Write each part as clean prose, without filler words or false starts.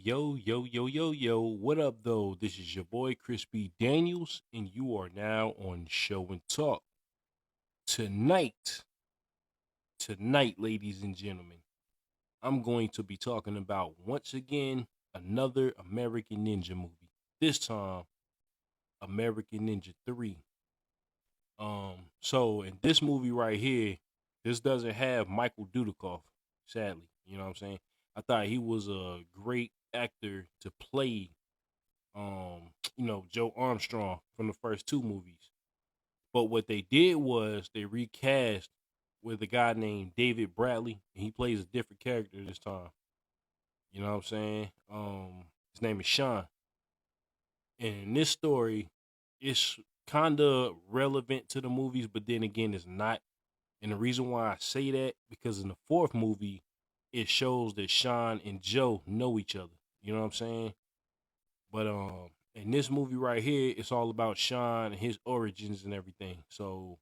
yo. What up, though? This is your boy, Chris B. Daniels, and you are now on Show and Talk. Tonight, ladies and gentlemen, I'm going to be talking about, once again, another American Ninja movie. This time, American Ninja 3. So in this movie right here, this doesn't have Michael Dudikoff, sadly. You know what I'm saying? I thought he was a great actor to play Joe Armstrong from the first two movies. But what they did was they recast with a guy named David Bradley, and he plays a different character this time. You know what I'm saying? His name is Sean. And in this story, it's kind of relevant to the movies, but then again, it's not. And the reason why I say that, because in the fourth movie, it shows that Sean and Joe know each other. You know what I'm saying? But in this movie right here, it's all about Sean and his origins and everything. So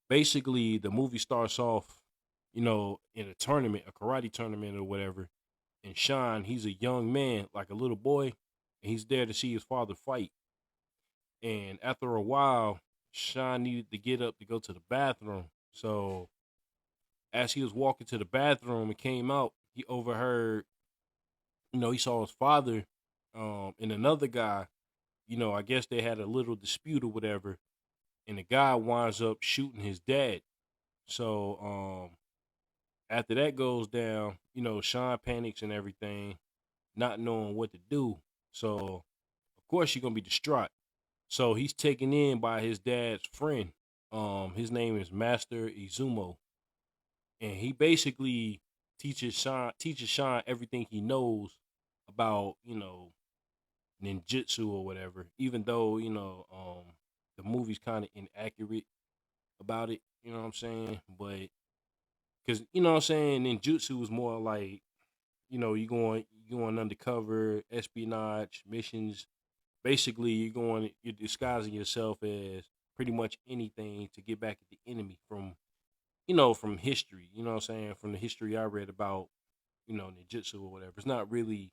basically, the movie starts off, in a tournament, a karate tournament or whatever. And Sean, he's a young man, like a little boy, and he's there to see his father fight. And after a while, Sean needed to get up to go to the bathroom. So as he was walking to the bathroom and came out, he overheard, he saw his father and another guy. I guess they had a little dispute or whatever, and the guy winds up shooting his dad. So after that goes down, Sean panics and everything, not knowing what to do. So of course you're gonna be distraught. So he's taken in by his dad's friend. His name is Master Izumo, and he basically teaches Sean everything he knows about ninjutsu or whatever. Even though the movie's kind of inaccurate about it, you know what I'm saying? But because you know what I'm saying, ninjutsu was more like you going undercover, espionage missions. Basically, you're disguising yourself as pretty much anything to get back at the enemy from history. You know what I'm saying? From the history I read about ninjutsu or whatever. It's not really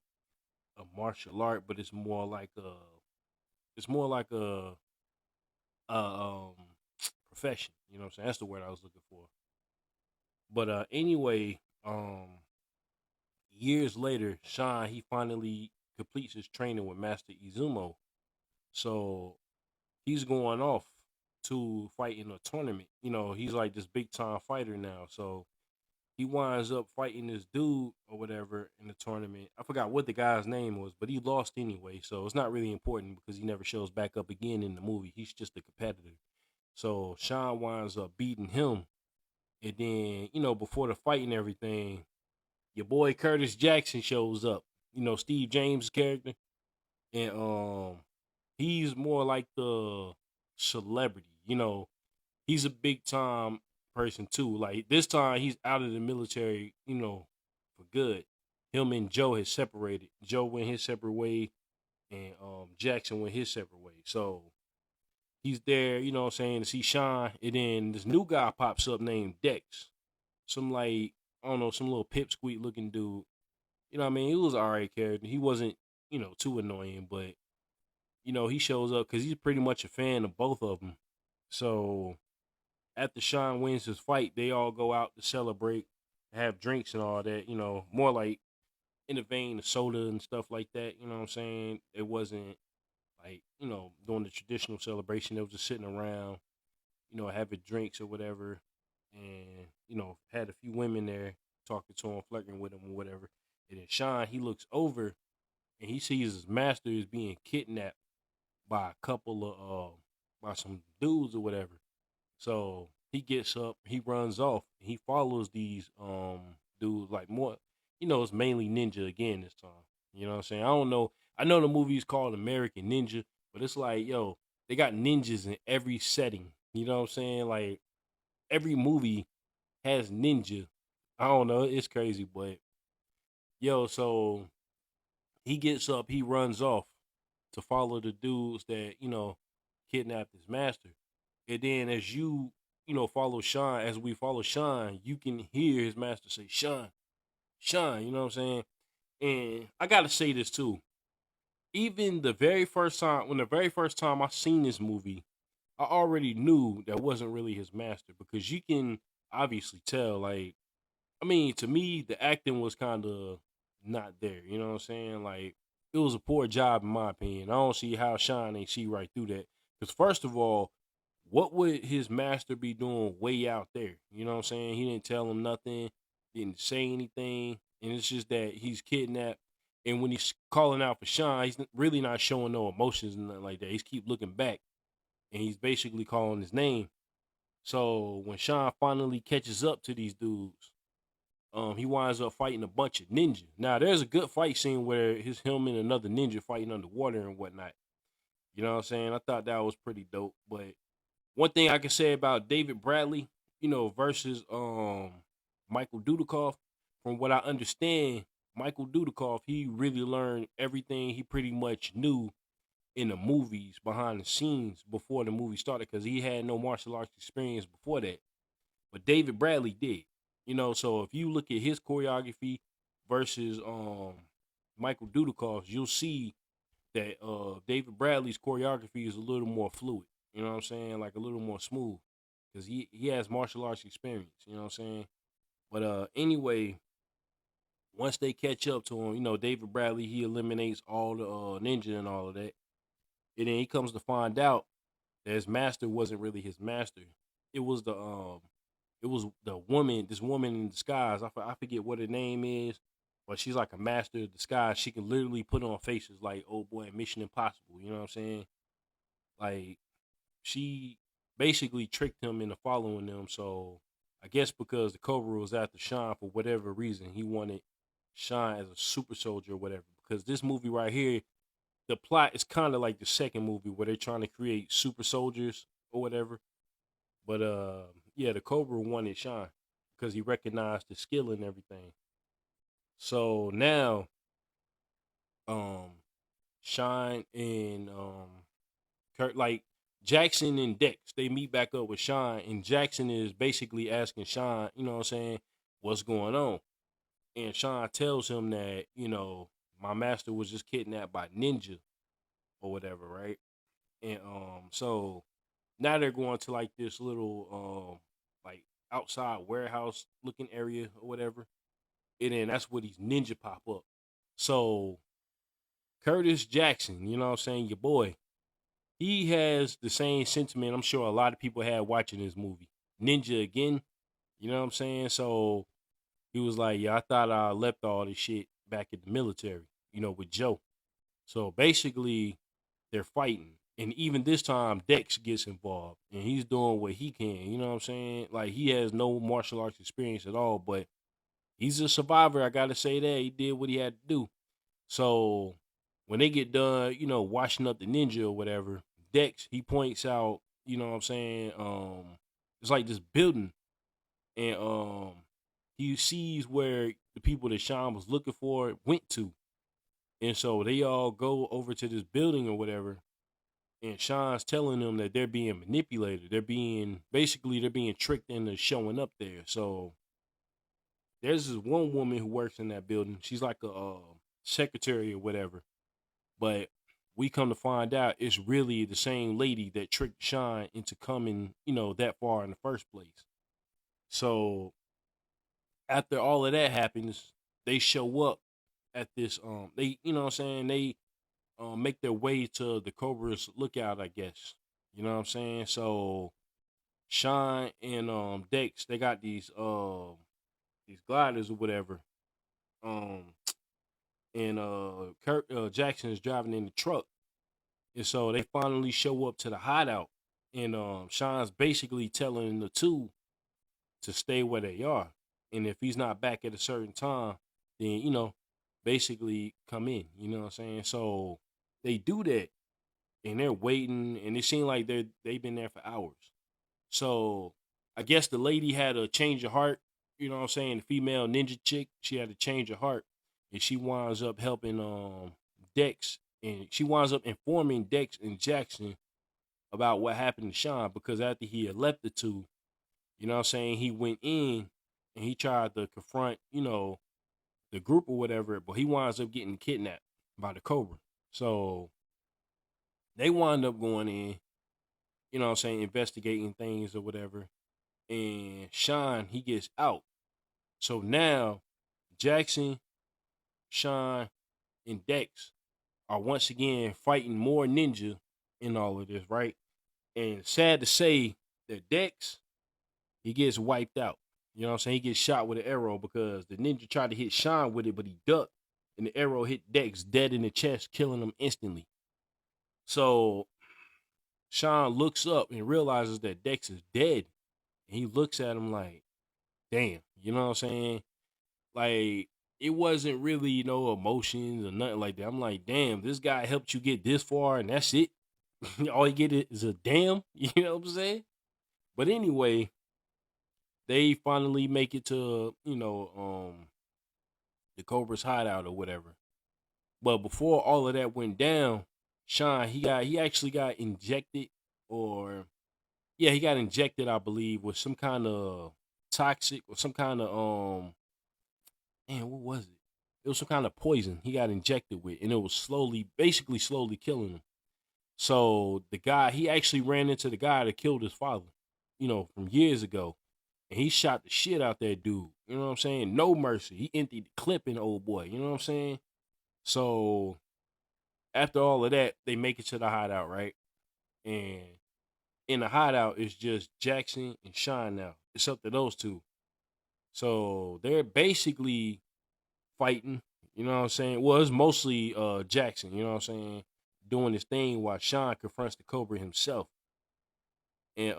a martial art, but it's more like a profession. You know what I'm saying? That's the word I was looking for. But anyway, years later, Sean he finally completes his training with Master Izumo. So he's going off to fight in a tournament. He's like this big time fighter now. So he winds up fighting this dude or whatever in the tournament. I forgot what the guy's name was, but he lost anyway. So it's not really important because he never shows back up again in the movie. He's just a competitor. So Sean winds up beating him. And then, before the fight and everything, your boy Curtis Jackson shows up. Steve James' character. And he's more like the celebrity. He's a big time person too. Like this time he's out of the military, for good. Him and Joe has separated. Joe went his separate way and Jackson went his separate way. So he's there, you know what I'm saying, to see Sean. And then this new guy pops up named Dex. Some like, I don't know, some little pipsqueak looking dude. You know what I mean? He was an alright character. He wasn't, too annoying, but he shows up because he's pretty much a fan of both of them. So after Sean wins his fight, they all go out to celebrate, have drinks and all that. More like in the vein of soda and stuff like that. You know what I'm saying? It wasn't like doing the traditional celebration. They was just sitting around, having drinks or whatever, and had a few women there talking to him, flirting with him or whatever. And then Sean he looks over and he sees his master is being kidnapped by a couple of by some dudes or whatever. So he gets up, he runs off, he follows these dudes like more. It's mainly ninja again this time. You know what I'm saying? I don't know. I know the movie is called American Ninja, but it's like, yo, they got ninjas in every setting. You know what I'm saying? Like every movie has ninja. I don't know, it's crazy, but yo, so he gets up, he runs off to follow the dudes that, kidnapped his master. And then as follow Sean, as we follow Sean, you can hear his master say, Sean, Sean, you know what I'm saying? And I gotta say this too. Even the very first time, when the very first time I seen this movie, I already knew that wasn't really his master because you can obviously tell. Like, I mean, to me, the acting was kind of not there. You know what I'm saying? Like, it was a poor job in my opinion. I don't see how Sean ain't see right through that. Because first of all, what would his master be doing way out there? You know what I'm saying? He didn't tell him nothing, didn't say anything, and it's just that he's kidnapped. And when he's calling out for Sean, he's really not showing no emotions and nothing like that. He's keep looking back, and he's basically calling his name. So when Sean finally catches up to these dudes, he winds up fighting a bunch of ninja. Now there's a good fight scene where his him and another ninja fighting underwater and whatnot. You know what I'm saying? I thought that was pretty dope. But one thing I can say about David Bradley, versus Michael Dudikoff, from what I understand, Michael Dudikoff, he really learned everything he pretty much knew in the movies behind the scenes before the movie started because he had no martial arts experience before that. But David Bradley did. So if you look at his choreography versus Michael Dudikoff's, you'll see that David Bradley's choreography is a little more fluid. You know what I'm saying? Like a little more smooth because he has martial arts experience. You know what I'm saying? But anyway, once they catch up to him, David Bradley he eliminates all the ninja and all of that, and then he comes to find out that his master wasn't really his master. It was the woman, this woman in disguise. I forget what her name is, but she's like a master of disguise. She can literally put on faces like, oh boy, Mission Impossible. You know what I'm saying? Like, she basically tricked him into following them. So I guess because the Cobra was after Sean for whatever reason, he wanted Sean as a super soldier or whatever. Because this movie right here, the plot is kind of like the second movie where they're trying to create super soldiers or whatever. But yeah, the Cobra wanted Sean because he recognized the skill and everything. So now, um, Sean and Kurt, like Jackson and Dex, they meet back up with Sean, and Jackson is basically asking Sean, you know what I'm saying, what's going on? And Sean tells him that, my master was just kidnapped by ninja or whatever, right? And so now they're going to like this little like outside warehouse looking area or whatever. And then that's where these ninja pop up. So Curtis Jackson, you know what I'm saying, your boy, he has the same sentiment I'm sure a lot of people had watching this movie. Ninja again, you know what I'm saying? So he was like, yeah, I thought I left all this shit back in the military, with Joe. So basically, they're fighting. And even this time, Dex gets involved and he's doing what he can. You know what I'm saying? Like, he has no martial arts experience at all, but he's a survivor. I got to say that. He did what he had to do. So when they get done, washing up the ninja or whatever, Dex, he points out, you know what I'm saying? It's like this building. And he sees where the people that Sean was looking for went to. And so they all go over to this building or whatever, and Sean's telling them that they're being manipulated. They're being tricked into showing up there. So there's this one woman who works in that building. She's like a secretary or whatever. But we come to find out it's really the same lady that tricked Sean into coming, that far in the first place. So after all of that happens, they show up at this they you know what I'm saying, they make their way to the Cobra's lookout, I guess. You know what I'm saying? So Sean and Dex, they got these gliders or whatever. Um and Kurt Jackson is driving in the truck. And so they finally show up to the hideout. And Sean's basically telling the two to stay where they are. And if he's not back at a certain time, then, basically come in. You know what I'm saying? So they do that and they're waiting and it seems like they've been there for hours. So I guess the lady had a change of heart, you know what I'm saying? The female ninja chick, she had a change of heart and she winds up helping Dex, and she winds up informing Dex and Jackson about what happened to Sean because after he had left the two, you know what I'm saying, he went in and he tried to confront, the group or whatever, but he winds up getting kidnapped by the Cobra. So they wind up going in, you know what I'm saying, investigating things or whatever. And Sean, he gets out. So now Jackson, Sean, and Dex are once again fighting more ninja in all of this, right? And sad to say that Dex, he gets wiped out. You know what I'm saying? He gets shot with an arrow because the ninja tried to hit Sean with it, but he ducked. And the arrow hit Dex dead in the chest, killing him instantly. So Sean looks up and realizes that Dex is dead. And he looks at him like, damn, you know what I'm saying? Like, it wasn't really, emotions or nothing like that. I'm like, damn, this guy helped you get this far and that's it. All you get is a damn, you know what I'm saying? But anyway, they finally make it to, the Cobra's hideout or whatever. But before all of that went down, Sean, he actually got injected, or yeah, he got injected, I believe, with some kind of toxic or some kind of man, what was it? It was some kind of poison he got injected with, and it was basically slowly killing him. So the guy, he actually ran into the guy that killed his father, from years ago. And he shot the shit out that dude. You know what I'm saying? No mercy. He emptied the clip in the old boy. You know what I'm saying? So after all of that, they make it to the hideout, right? And in the hideout, it's just Jackson and Sean now. It's up to those two. So they're basically fighting. You know what I'm saying? Well, it's mostly Jackson, you know what I'm saying, doing his thing while Sean confronts the Cobra himself. And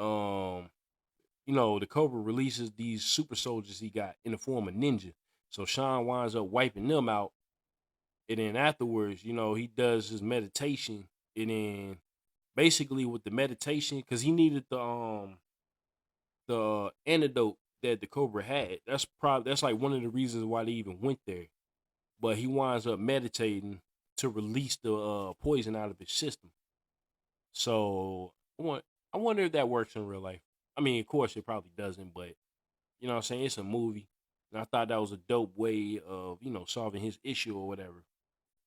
the Cobra releases these super soldiers he got in the form of ninja. So Sean winds up wiping them out. And then afterwards, he does his meditation. And then basically with the meditation, because he needed the antidote that the Cobra had. That's like one of the reasons why they even went there. But he winds up meditating to release the poison out of his system. So I wonder if that works in real life. I mean, of course, it probably doesn't, but you know what I'm saying? It's a movie. And I thought that was a dope way of, solving his issue or whatever.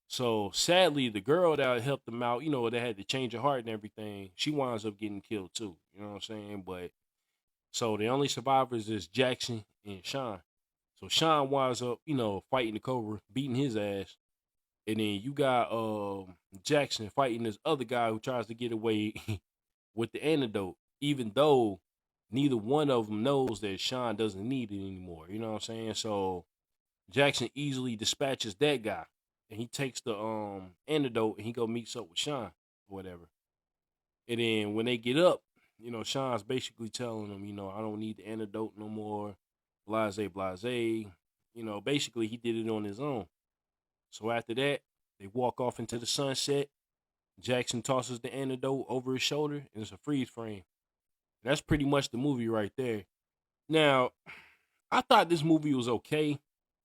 So sadly, the girl that helped him out, that had to change her heart and everything, she winds up getting killed too. You know what I'm saying? But so the only survivors is Jackson and Sean. So Sean winds up, fighting the Cobra, beating his ass. And then you got Jackson fighting this other guy who tries to get away with the antidote, even though neither one of them knows that Sean doesn't need it anymore. You know what I'm saying? So Jackson easily dispatches that guy, and he takes the antidote and he go meets up with Sean or whatever. And then when they get up, Sean's basically telling him, I don't need the antidote no more. Blase, blase. Basically he did it on his own. So after that, they walk off into the sunset. Jackson tosses the antidote over his shoulder, and it's a freeze frame. That's pretty much the movie right there. Now, I thought this movie was okay,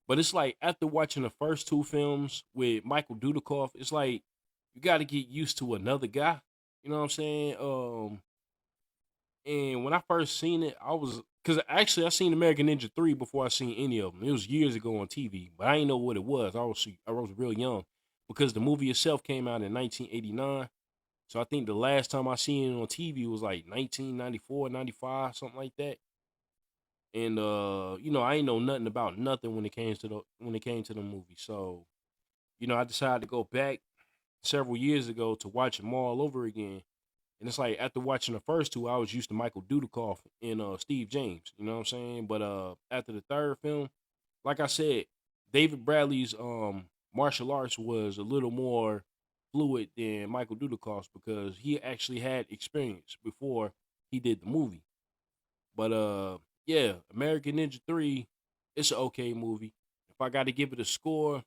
but it's like after watching the first two films with Michael Dudikoff, it's like you got to get used to another guy. You know what I'm saying? And when I first seen it, because actually I seen American Ninja 3 before I seen any of them. It was years ago on TV, but I didn't know what it was. I was real young because the movie itself came out in 1989. So I think the last time I seen it on TV was like 1994, 95, something like that. And I ain't know nothing about nothing when it came to the movie. So, I decided to go back several years ago to watch them all over again. And it's like after watching the first two, I was used to Michael Dudikoff and Steve James. You know what I'm saying? But after the third film, like I said, David Bradley's martial arts was a little more fluid than Michael Dudikoff's because he actually had experience before he did the movie. But yeah, American Ninja 3, it's an okay movie. If I got to give it a score,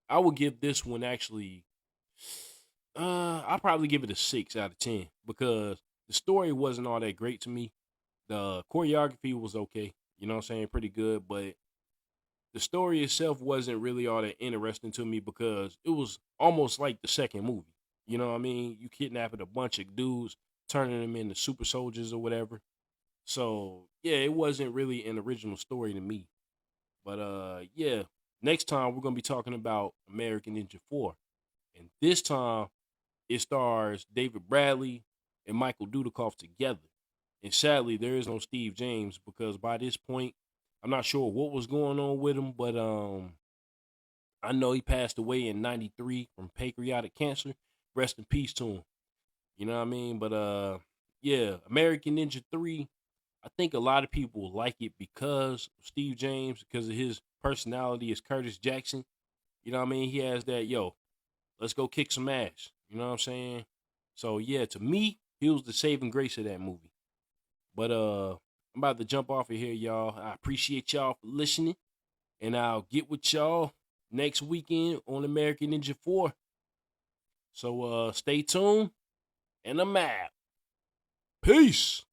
I would give this one actually I'll probably give it a 6 out of 10 because the story wasn't all that great to me. The choreography was okay, you know what I'm saying, pretty good, but the story itself wasn't really all that interesting to me because it was almost like the second movie. You know what I mean? You kidnapping a bunch of dudes, turning them into super soldiers or whatever. So yeah, it wasn't really an original story to me. But yeah. Next time we're gonna be talking about American Ninja 4. And this time it stars David Bradley and Michael Dudikoff together. And sadly, there is no Steve James because by this point, I'm not sure what was going on with him, but I know he passed away in '93 from pancreatic cancer. Rest in peace to him. You know what I mean? But yeah, American Ninja 3, I think a lot of people like it because of Steve James, because of his personality as Curtis Jackson. You know what I mean? He has that, yo, let's go kick some ass. You know what I'm saying? So yeah, to me, he was the saving grace of that movie. But I'm about to jump off of here, y'all. I appreciate y'all for listening. And I'll get with y'all next weekend on American Ninja 4. So stay tuned and I'm out. Peace.